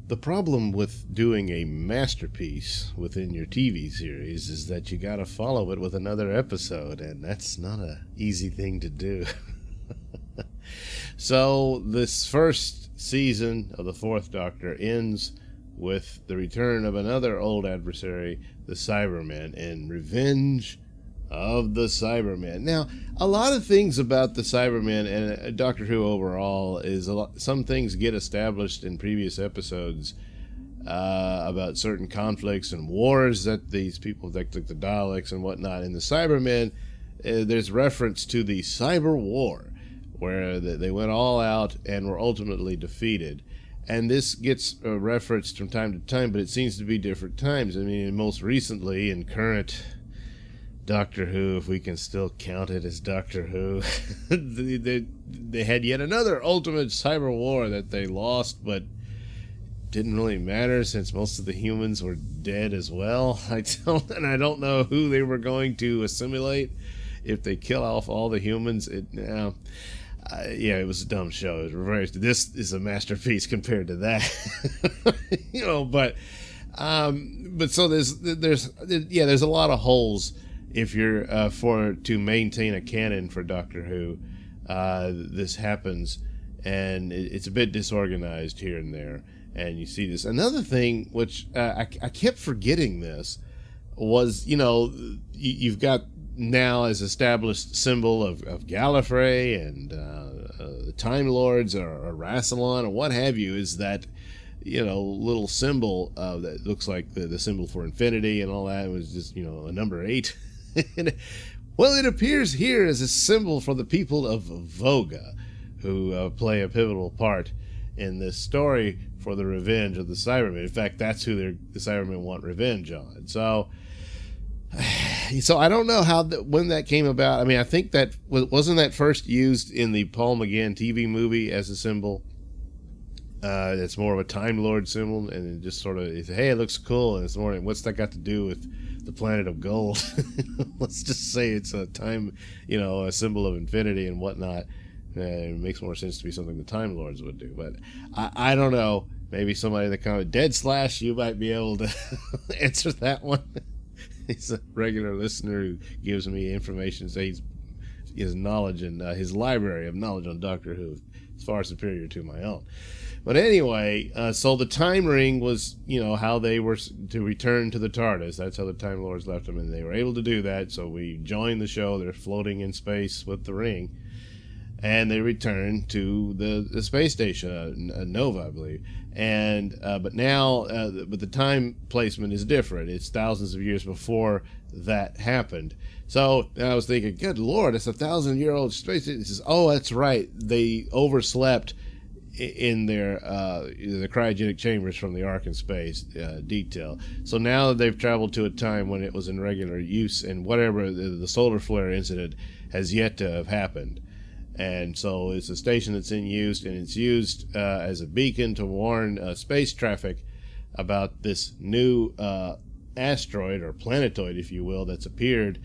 The problem with doing a masterpiece within your TV series is that you got to follow it with another episode, and that's not an easy thing to do. So, this first season of the Fourth Doctor ends with the return of another old adversary, the Cybermen, and revenge of the Cybermen. Now, a lot of things about the Cybermen and Doctor Who overall is some things get established in previous episodes about certain conflicts and wars that these people, like the Daleks and whatnot. In the Cybermen, there's reference to the Cyber War, where they went all out and were ultimately defeated. And this gets referenced from time to time, but it seems to be different times. I mean, most recently in current Doctor Who, if we can still count it as Doctor Who, they had yet another ultimate cyber war that they lost, but didn't really matter since most of the humans were dead as well. I don't know who they were going to assimilate if they kill off all the humans. Yeah, it was a dumb show. This is a masterpiece compared to that, But so there's a lot of holes if you're to maintain a canon for Doctor Who. This happens, and it's a bit disorganized here and there, and you see this. Another thing which I kept forgetting this was, you've got now as established symbol of Gallifrey and the Time Lords or Rassilon or what have you, is that little symbol that looks like the symbol for infinity and all that. It was just a number 8. Well, it appears here as a symbol for the people of Voga, who play a pivotal part in this story for the revenge of the Cybermen. In fact, that's who the Cybermen want revenge on. So I don't know when that came about. I mean, I think that wasn't that first used in the Paul McGann TV movie as a symbol. It's more of a Time Lord symbol, and it just sort of, hey, it looks cool. And it's more, what's that got to do with the planet of gold? Let's just say it's a time, a symbol of infinity and whatnot. It makes more sense to be something the Time Lords would do. But I don't know. Maybe somebody in the comment, Dead Slash, you might be able to answer that one. He's a regular listener who gives me information, so his knowledge and his library of knowledge on Doctor Who is far superior to my own. But anyway, so the time ring was, how they were to return to the TARDIS. That's how the Time Lords left them, and they were able to do that. So we joined the show. They're floating in space with the ring, and they returned to the space station, Nova, I believe. And but now, but the time placement is different. It's thousands of years before that happened. So I was thinking, good Lord, it's 1,000-year-old space. It says, oh, that's right. They overslept in their the cryogenic chambers from the Ark in Space detail. So now they've traveled to a time when it was in regular use, and whatever the solar flare incident has yet to have happened. And so it's a station that's in use, and it's used as a beacon to warn space traffic about this new asteroid or planetoid, if you will, that's appeared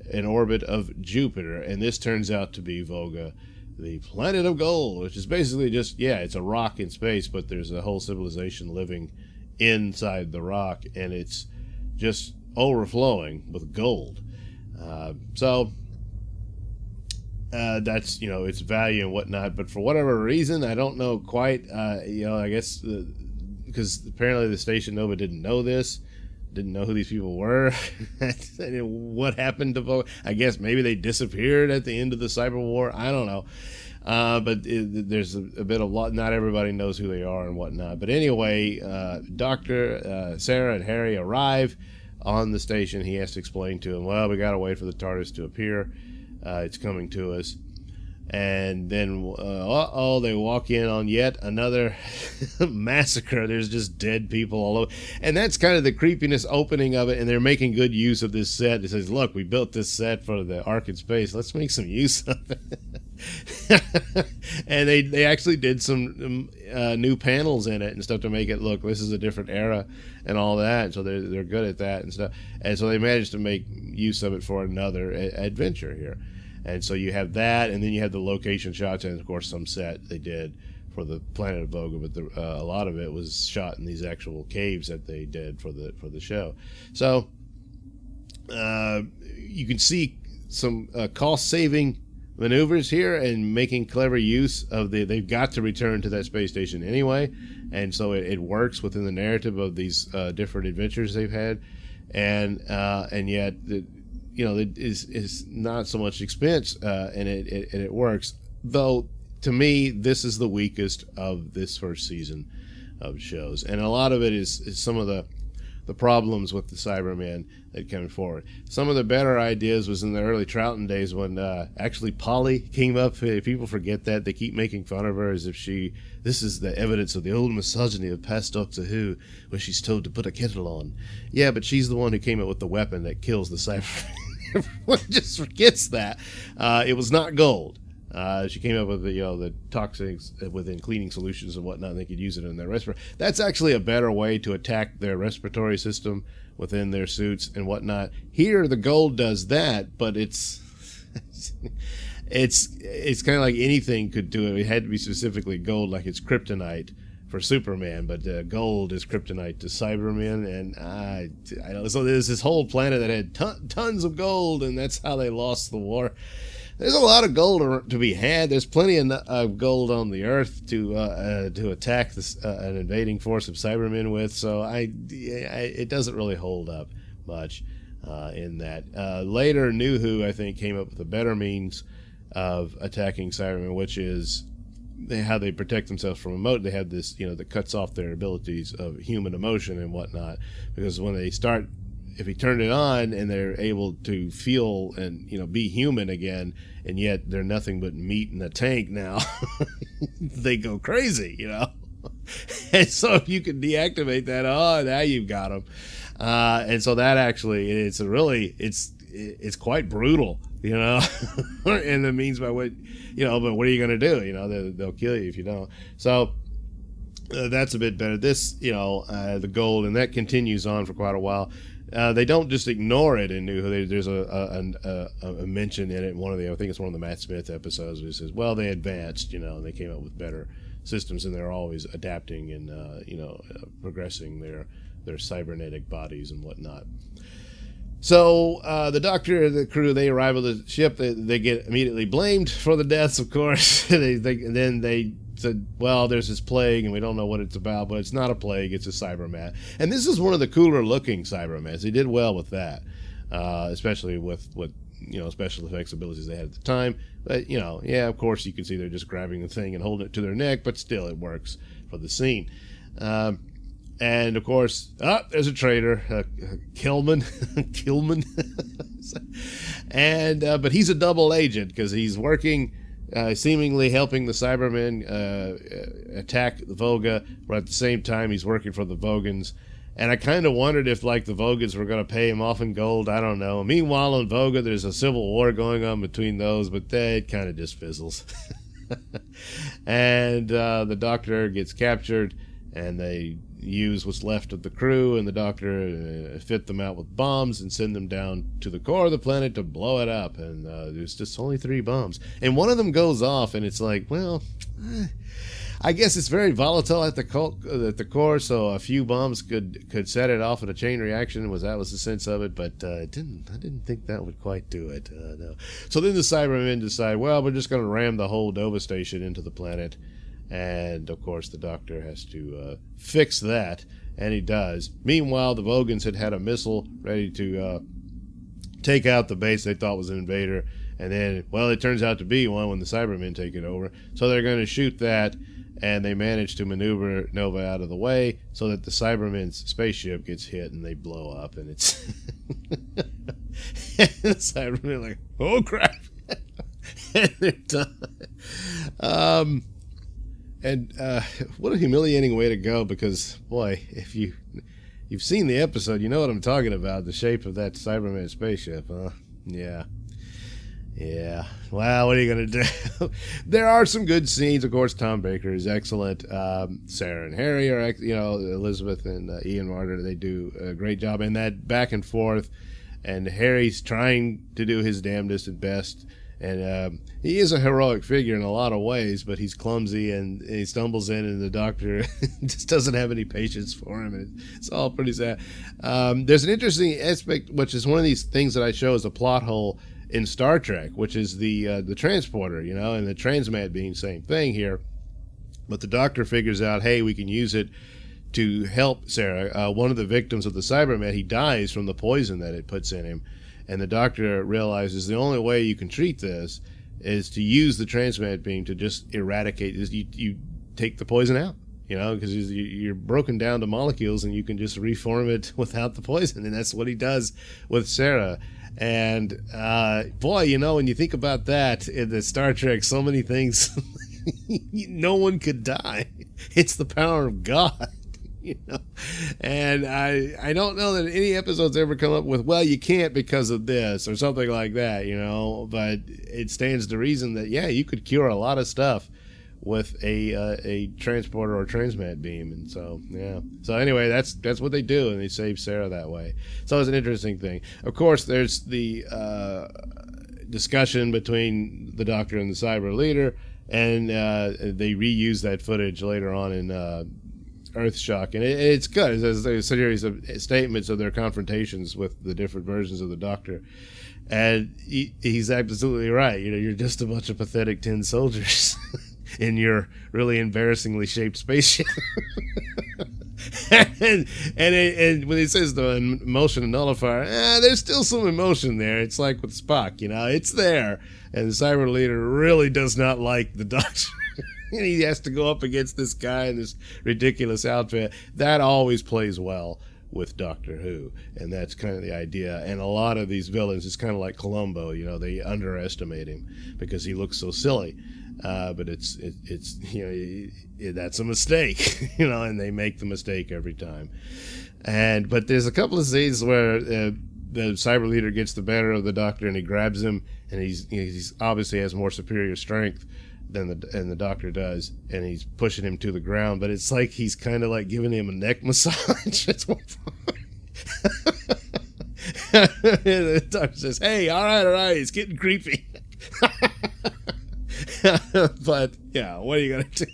in orbit of Jupiter. And this turns out to be Voga, the planet of gold, which is basically just, it's a rock in space, but there's a whole civilization living inside the rock, and it's just overflowing with gold. So that's, its value and whatnot. But for whatever reason, I don't know quite, I guess because apparently the station Nova didn't know this, didn't know who these people were. What happened to Voga? I guess maybe they disappeared at the end of the Cyber War. I don't know. But there's a bit of lot. Not everybody knows who they are and whatnot. But anyway, Dr. Sarah and Harry arrive on the station. He has to explain to them, well, we got to wait for the TARDIS to appear. It's coming to us. And then, they walk in on yet another massacre. There's just dead people all over. And that's kind of the creepiness opening of it. And they're making good use of this set. It says, look, we built this set for the Ark in Space. Let's make some use of it. And they actually did some new panels in it and stuff to make it look, this is a different era and all that. So they're good at that and stuff. And so they managed to make use of it for another adventure here. And so you have that, and then you have the location shots, and of course some set they did the planet of Voga, but a lot of it was shot in these actual caves that they did for the show. So you can see some cost-saving maneuvers here and making clever use of they've got to return to that space station anyway, and so it works within the narrative of these different adventures they've had, and yet it is not so much expense, and it works. Though to me, this is the weakest of this first season of shows, and a lot of it is some of the problems with the Cybermen that came forward. Some of the better ideas was in the early Troughton days when actually Polly came up. People forget that. They keep making fun of her as if this is the evidence of the old misogyny of past Doctor Who, where she's told to put a kettle on. Yeah, but she's the one who came up with the weapon that kills the Cybermen. Everyone just forgets that. It was not gold. She came up with the toxics within cleaning solutions and whatnot. They could use it in their respirator. That's actually a better way to attack their respiratory system within their suits and whatnot. Here, the gold does that, but it's kind of like anything could do it. It had to be specifically gold, like it's kryptonite for Superman, but gold is kryptonite to Cybermen, and I don't know. So there's this whole planet that had tons of gold, and that's how they lost the war. There's a lot of gold to be had. There's plenty of gold on the Earth to attack an invading force of Cybermen with. So it doesn't really hold up much in that. Later, New Who, I think, came up with a better means of attacking Cybermen, which is how they protect themselves from emotion. They have this, that cuts off their abilities of human emotion and whatnot, because when they start, if he turned it on and they're able to feel and be human again, and yet they're nothing but meat in a tank now, they go crazy, And so if you can deactivate that, now you've got them. And so that actually, it's quite brutal, and it means by what, but what are you going to do? They'll kill you if you don't. So that's a bit better. This, the gold, and that continues on for quite a while. They don't just ignore it in New Who. There's a mention in it. I think it's one of the Matt Smith episodes where he says, well, they advanced, and they came up with better systems, and they're always adapting and, progressing their cybernetic bodies and whatnot. So the Doctor and the crew, they arrive at the ship. They get immediately blamed for the deaths, of course. And then they said, well, there's this plague, and we don't know what it's about, but it's not a plague, it's a Cyberman. And this is one of the cooler-looking Cybermans. They did well with that, especially with what, special effects abilities they had at the time. But, of course, you can see they're just grabbing the thing and holding it to their neck, but still, it works for the scene. And, of course, there's a traitor, Killman. And, but he's a double agent, because he's working, seemingly helping the Cybermen attack the Voga, but at the same time he's working for the Vogans. And I kind of wondered if, the Vogans were going to pay him off in gold. I don't know. Meanwhile, in Voga, there's a civil war going on between those, but it kind of just fizzles. And the Doctor gets captured, and they use what's left of the crew and the Doctor fit them out with bombs and send them down to the core of the planet to blow it up. And there's just only 3 bombs, and one of them goes off, and it's like, well, I guess it's very volatile at the core, so a few bombs could set it off in a chain reaction. That was the sense of it, but I didn't think that would quite do it. No. So then the Cybermen decide, well, we're just going to ram the whole Nova station into the planet. And, of course, the Doctor has to fix that, and he does. Meanwhile, the Vogans had a missile ready to take out the base they thought was an invader. And then, well, it turns out to be one when the Cybermen take it over. So they're going to shoot that, and they manage to maneuver Nova out of the way so that the Cybermen's spaceship gets hit, and they blow up. And it's... and the Cybermen are like, oh, crap. And they're done. And what a humiliating way to go, because, boy, if you've seen the episode, you know what I'm talking about, the shape of that Cyberman spaceship, huh? Yeah. Well, what are you going to do? There are some good scenes. Of course, Tom Baker is excellent. Sarah and Harry are, Elizabeth and Ian Marter, they do a great job. And that back and forth, and Harry's trying to do his damnedest and best, And he is a heroic figure in a lot of ways, but he's clumsy and he stumbles in, and the doctor just doesn't have any patience for him. And it's all pretty sad. There's an interesting aspect, which is one of these things that I show as a plot hole in Star Trek, which is the transporter, and the transmat being same thing here. But the doctor figures out, hey, we can use it to help Sarah. One of the victims of the Cybermen, he dies from the poison that it puts in him. And the doctor realizes the only way you can treat this is to use the transmat beam to just eradicate. You take the poison out, because you're broken down to molecules, and you can just reform it without the poison. And that's what he does with Sarah. And boy, when you think about that in the Star Trek, so many things, no one could die. It's the power of God. And I don't know that any episode's ever come up with, well, you can't because of this or something like that, but it stands to reason that, yeah, you could cure a lot of stuff with a transporter or transmat beam. And so, yeah. So anyway, that's what they do, and they save Sarah that way. So it's an interesting thing. Of course, there's the discussion between the doctor and the cyber leader, and they reuse that footage later on in Earthshock, and it's good. There's a series of statements of their confrontations with the different versions of the Doctor, and he's absolutely right. You're just a bunch of pathetic tin soldiers in your really embarrassingly shaped spaceship. and when he says the emotion nullifier, there's still some emotion there. It's like with Spock, it's there, and the cyber leader really does not like the Doctor. And he has to go up against this guy in this ridiculous outfit. That always plays well with Doctor Who, and that's kind of the idea. And a lot of these villains, it's kind of like Columbo, they underestimate him because he looks so silly. But it's that's a mistake, and they make the mistake every time. But there's a couple of scenes where the cyber leader gets the better of the Doctor, and he grabs him, and he's obviously has more superior strength than the Doctor does, and he's pushing him to the ground, but it's like he's kind of like giving him a neck massage at one point. The Doctor says, hey, all right, it's getting creepy. But yeah, what are you gonna do?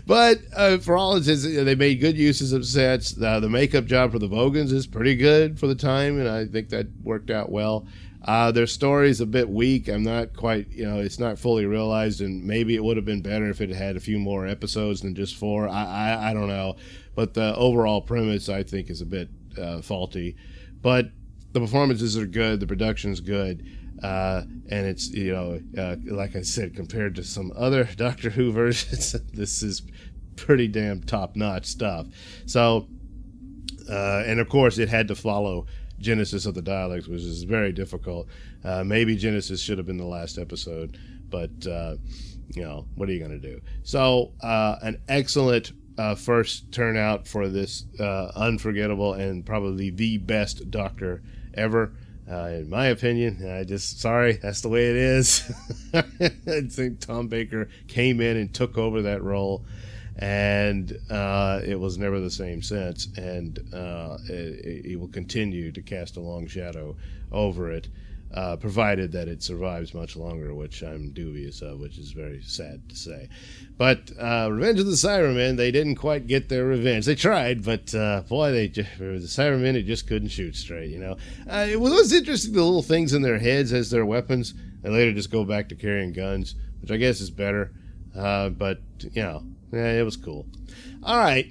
But for all intents, they made good uses of sets. The makeup job for the Vogons is pretty good for the time, and I think that worked out well. Their story's a bit weak. I'm not quite, it's not fully realized, and maybe it would have been better if it had a few more episodes than just 4. I don't know. But the overall premise, I think, is a bit faulty. But the performances are good. The production's good. And it's, like I said, compared to some other Doctor Who versions, this is pretty damn top-notch stuff. So, and of course, it had to follow Genesis of the Daleks, which is very difficult. Maybe Genesis should have been the last episode, but what are you going to do? So an excellent first turnout for this unforgettable and probably the best Doctor ever, in my opinion. Sorry, that's the way it is. I think Tom Baker came in and took over that role, and it was never the same since, and it will continue to cast a long shadow over it, provided that it survives much longer, which I'm dubious of, which is very sad to say. But Revenge of the Cybermen, they didn't quite get their revenge. They tried, but boy, the Cybermen, it just couldn't shoot straight, It was interesting, the little things in their heads as their weapons. They later just go back to carrying guns, which I guess is better, but, it was cool. All right.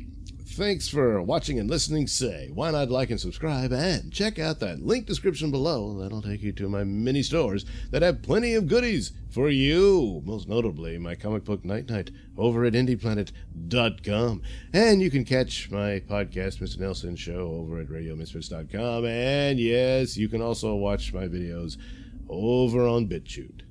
Thanks for watching and listening. Why not like and subscribe, and check out that link description below. That'll take you to my mini stores that have plenty of goodies for you. Most notably, my comic book Night Night over at IndiePlanet.com. And you can catch my podcast, Mr Nailsin Show, over at RadioMisfits.com. And yes, you can also watch my videos over on BitChute.